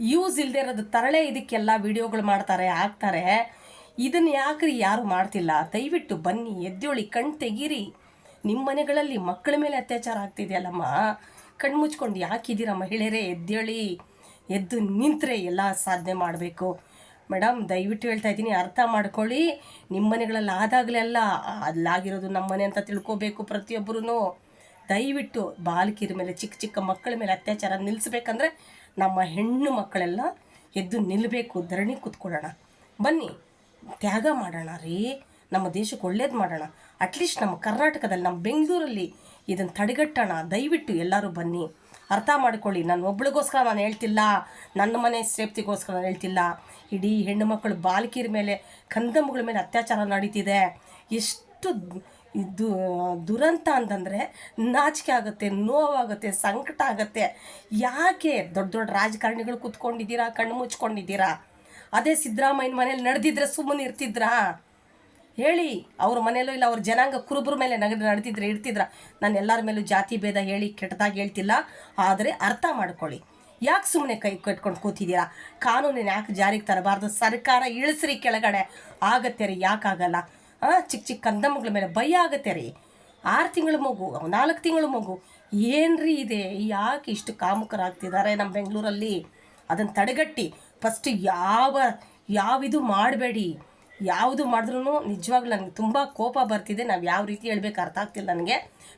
Use ಇಲ್ಲದೆ ಇರೋದು ತರಳೆ ಇದಕ್ಕೆಲ್ಲ ವಿಡಿಯೋಗಳು ಮಾಡ್ತಾರೆ ಹಾಕ್ತಾರೆ. ಇದನ್ನು ಯಾಕ್ರಿ ಯಾರು ಮಾಡ್ತಿಲ್ಲ? ದಯವಿಟ್ಟು ಬನ್ನಿ, ಎದ್ದೇಳಿ, ಕಣ್ ತೆಗೀರಿ. ನಿಮ್ಮ ಮನೆಗಳಲ್ಲಿ ಮಕ್ಕಳ ಮೇಲೆ ಅತ್ಯಾಚಾರ ಆಗ್ತಿದೆಯಲ್ಲಮ್ಮ, ಕಣ್ಣು ಮುಚ್ಕೊಂಡು ಯಾಕಿದ್ದೀರಾ ಮಹಿಳೆಯರೇ? ಎದ್ದೇಳಿ, ಎದ್ದು ನಿಂತರೆ ಎಲ್ಲ ಸಾಧನೆ ಮಾಡಬೇಕು. ಮೇಡಮ್ ದಯವಿಟ್ಟು ಹೇಳ್ತಾ ಇದ್ದೀನಿ, ಅರ್ಥ ಮಾಡ್ಕೊಳ್ಳಿ. ನಿಮ್ಮ ಮನೆಗಳಲ್ಲಿ ಆದಾಗಲೆಲ್ಲ ಅಲ್ಲಾಗಿರೋದು ನಮ್ಮ ಮನೆ ಅಂತ ತಿಳ್ಕೊಬೇಕು ಪ್ರತಿಯೊಬ್ಬರೂ. ದಯವಿಟ್ಟು ಬಾಲಕಿಯರ ಮೇಲೆ, ಚಿಕ್ಕ ಚಿಕ್ಕ ಮಕ್ಕಳ ಮೇಲೆ ಅತ್ಯಾಚಾರ ನಿಲ್ಲಿಸ್ಬೇಕಂದ್ರೆ ನಮ್ಮ ಹೆಣ್ಣು ಮಕ್ಕಳೆಲ್ಲ ಎದ್ದು ನಿಲ್ಲಬೇಕು. ಧರಣಿ ಕೂತ್ಕೊಳ್ಳೋಣ, ಬನ್ನಿ ತ್ಯಾಗ ಮಾಡೋಣ ರೀ, ನಮ್ಮ ದೇಶಕ್ಕೆ ಒಳ್ಳೇದು ಮಾಡೋಣ. ಅಟ್ಲೀಸ್ಟ್ ನಮ್ಮ ಕರ್ನಾಟಕದಲ್ಲಿ, ನಮ್ಮ ಬೆಂಗಳೂರಲ್ಲಿ ಇದನ್ನು ತಡೆಗಟ್ಟೋಣ. ದಯವಿಟ್ಟು ಎಲ್ಲರೂ ಬನ್ನಿ, ಅರ್ಥ ಮಾಡ್ಕೊಳ್ಳಿ. ನಾನು ಒಬ್ಳಿಗೋಸ್ಕರ ನಾನು ಹೇಳ್ತಿಲ್ಲ, ನನ್ನ ಮನೆ ಸೇಫ್ಟಿಗೋಸ್ಕರ ನಾನು ಹೇಳ್ತಿಲ್ಲ. ಇಡೀ ಹೆಣ್ಣು ಮಕ್ಕಳು ಬಾಲಕಿಯರ ಮೇಲೆ, ಕಂದಮ್ಮಗಳ ಮೇಲೆ ಅತ್ಯಾಚಾರ ನಡೀತಿದೆ. ಎಷ್ಟು ಇದು ದುರಂತ ಅಂತಂದರೆ ನಾಚಿಕೆ ಆಗುತ್ತೆ, ನೋವಾಗುತ್ತೆ, ಸಂಕಟ ಆಗುತ್ತೆ. ಯಾಕೆ ದೊಡ್ಡ ದೊಡ್ಡ ರಾಜಕಾರಣಿಗಳು ಕೂತ್ಕೊಂಡಿದ್ದೀರಾ, ಕಣ್ಣು ಮುಚ್ಕೊಂಡಿದ್ದೀರಾ? ಅದೇ ಸಿದ್ದರಾಮಯ್ಯನ ಮನೇಲಿ ನಡೆದಿದ್ರೆ ಸುಮ್ಮನೆ ಇರ್ತಿದ್ರಾ? ಹೇಳಿ. ಅವ್ರ ಮನೇಲೂ ಇಲ್ಲ, ಅವ್ರ ಜನಾಂಗ ಕುರುಬರ ಮೇಲೆ ನಡೆದಿದ್ರೆ ಇರ್ತಿದ್ರ? ನಾನು ಎಲ್ಲರ ಮೇಲೂ ಜಾತಿ ಭೇದ ಹೇಳಿ ಕೆಟ್ಟದಾಗಿ ಹೇಳ್ತಿಲ್ಲ, ಆದರೆ ಅರ್ಥ ಮಾಡ್ಕೊಳ್ಳಿ. ಯಾಕೆ ಸುಮ್ಮನೆ ಕೈ ಕಟ್ಕೊಂಡು ಕೂತಿದ್ದೀರಾ? ಕಾನೂನಿನ ಯಾಕೆ ಜಾರಿಗೆ ತರಬಾರ್ದು? ಸರ್ಕಾರ ಇಳಿಸ್ರಿ ಕೆಳಗಡೆ. ಆಗತ್ತೆ ರೀ, ಯಾಕಾಗಲ್ಲ? ಚಿಕ್ಕ ಚಿಕ್ಕ ಕಂದಮ್ಮಗಳ ಮೇಲೆ ಭಯ ಆಗತ್ತೆ ರೀ. 6 ತಿಂಗಳ ಮಗು, 4 ತಿಂಗಳ ಮಗು, ಏನ್ರಿ ಇದೆ? ಯಾಕೆ ಇಷ್ಟು ಕಾಮುಕರಾಗ್ತಿದ್ದಾರೆ ನಮ್ಮ ಬೆಂಗಳೂರಲ್ಲಿ? ಅದನ್ನು ತಡೆಗಟ್ಟಿ ಫಸ್ಟ್ ಯಾವಿದು ಮಾಡಬೇಡಿ. ಯಾವುದು ಮಾಡಿದ್ರೂ ನಿಜವಾಗ್ಲೂ ನನಗೆ ತುಂಬ ಕೋಪ ಬರ್ತಿದೆ. ನಾವು ಯಾವ ರೀತಿ ಹೇಳ್ಬೇಕು ಅರ್ಥ ಆಗ್ತಿಲ್ಲ ನನಗೆ.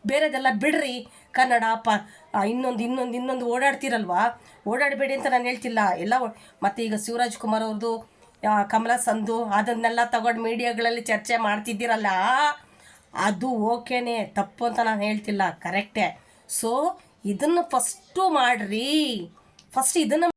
ಬೇರೆದೆಲ್ಲ ಬಿಡ್ರಿ, ಕನ್ನಡ ಇನ್ನೊಂದು ಓಡಾಡ್ತಿರಲ್ವಾ, ಓಡಾಡಬೇಡಿ ಅಂತ ನಾನು ಹೇಳ್ತಿಲ್ಲ. ಎಲ್ಲ ಮತ್ತು ಈಗ ಶಿವರಾಜ್ ಕುಮಾರ್ ಅವ್ರದ್ದು ಕಮಲ ಸಂಧು ಅದನ್ನೆಲ್ಲ ತಗೊಂಡು ಮೀಡಿಯಾಗಳಲ್ಲಿ ಚರ್ಚೆ ಮಾಡ್ತಿದ್ದೀರಲ್ಲ, ಅದು ಓಕೆನೇ, ತಪ್ಪು ಅಂತ ನಾನು ಹೇಳ್ತಿಲ್ಲ, ಕರೆಕ್ಟೇ. ಸೊ ಇದನ್ನು ಫಸ್ಟು ಮಾಡಿರಿ, ಫಸ್ಟ್ ಇದನ್ನು